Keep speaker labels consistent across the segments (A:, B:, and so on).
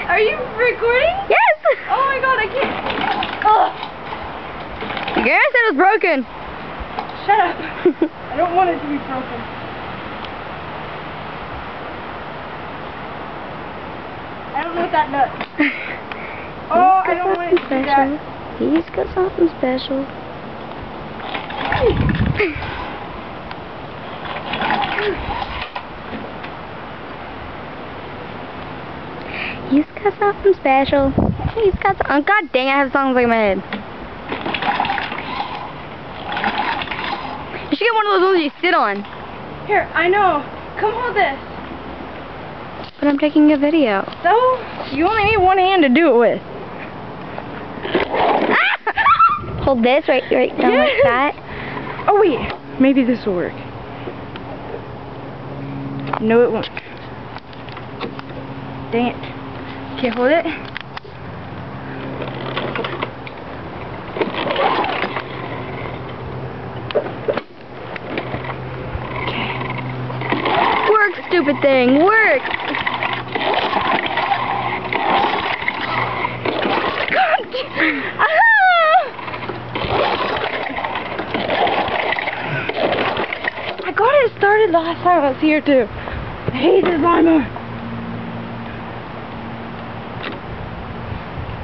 A: Are you recording?
B: Yes!
A: Oh my god, I can't. Oh.
B: Garrett said it was broken.
A: Shut up. I don't want it to be broken. I don't want that nut. Oh, I don't want it to do that.
B: He's got something special. He's got something special. He's got some. Oh, god dang, I have songs like in my head. You should get one of those ones you sit on.
A: Here, I know. Come hold this.
B: But I'm taking a video.
A: So, you only need one hand to do it with.
B: Hold this right down like that.
A: Oh wait, maybe this will work. No, it won't. Dang it. Okay, hold it.
B: Okay. Work, stupid thing, work!
A: I got it started last time I was here too. I hate this lawnmower.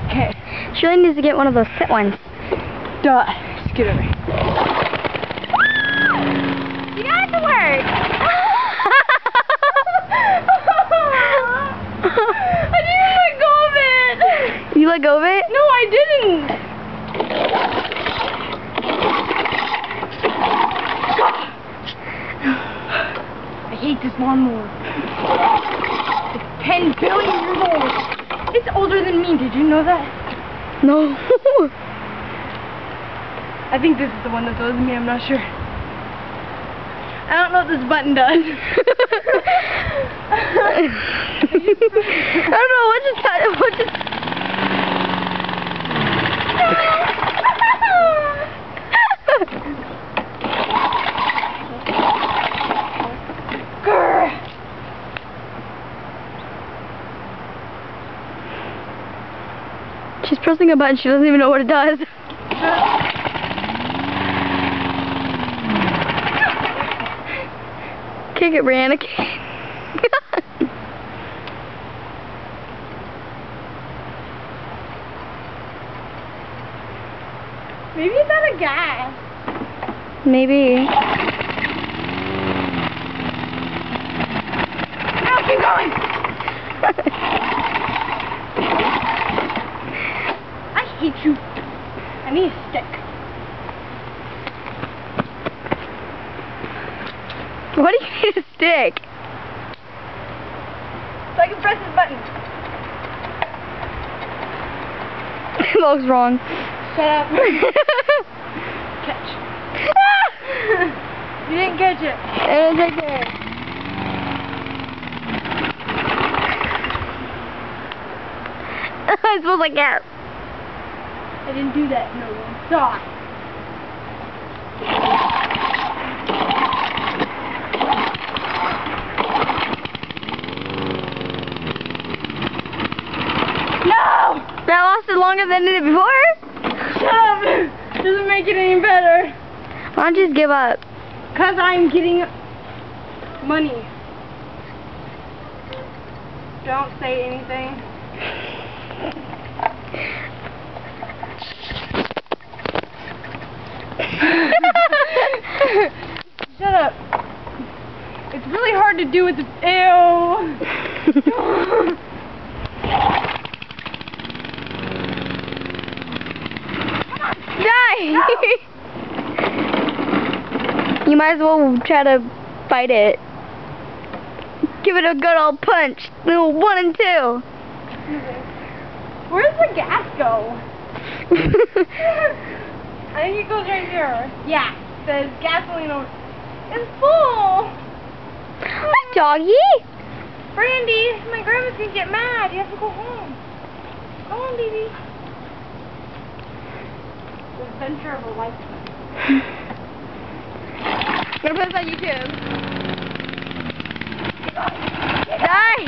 A: Okay.
B: She really needs to get one of those sit ones.
A: Duh. Just get over here.
B: You got it to work.
A: I didn't let go of it.
B: You let go of it?
A: No, I didn't. I hate this lawnmower. It's 10 billion years old. It's older than me. Did you know that?
B: No.
A: I think this is the one that's older than me. I'm not sure. I don't know what this button does.
B: I don't know what just She's pressing a button, she doesn't even know what it does. Kick it, Brianna. Kick it.
A: Maybe it's out of gas.
B: Maybe.
A: No, keep going. I hate you. I need a stick.
B: What do you need a stick?
A: So I can press this button.
B: That looks wrong.
A: Shut up. Catch. You didn't catch it.
B: It's right there. It smells like gas.
A: I didn't do that. No one saw. No!
B: That lasted longer than it did before?
A: Shut up! Doesn't make it any better.
B: Why don't you just give up?
A: Because I'm getting money. Don't say anything. Shut up. It's really hard to do with the... Ew.
B: Die!
A: No.
B: You might as well try to fight it. Give it a good old punch. Little 1 and 2.
A: Where does the gas go? I think it goes right here. Yeah, it says gasoline over. It's full.
B: Hi, doggy.
A: Brandy, my grandma's gonna get mad. You have to go home. Go on, baby. The adventure of a lifetime.
B: I'm gonna put this on YouTube.
A: Die!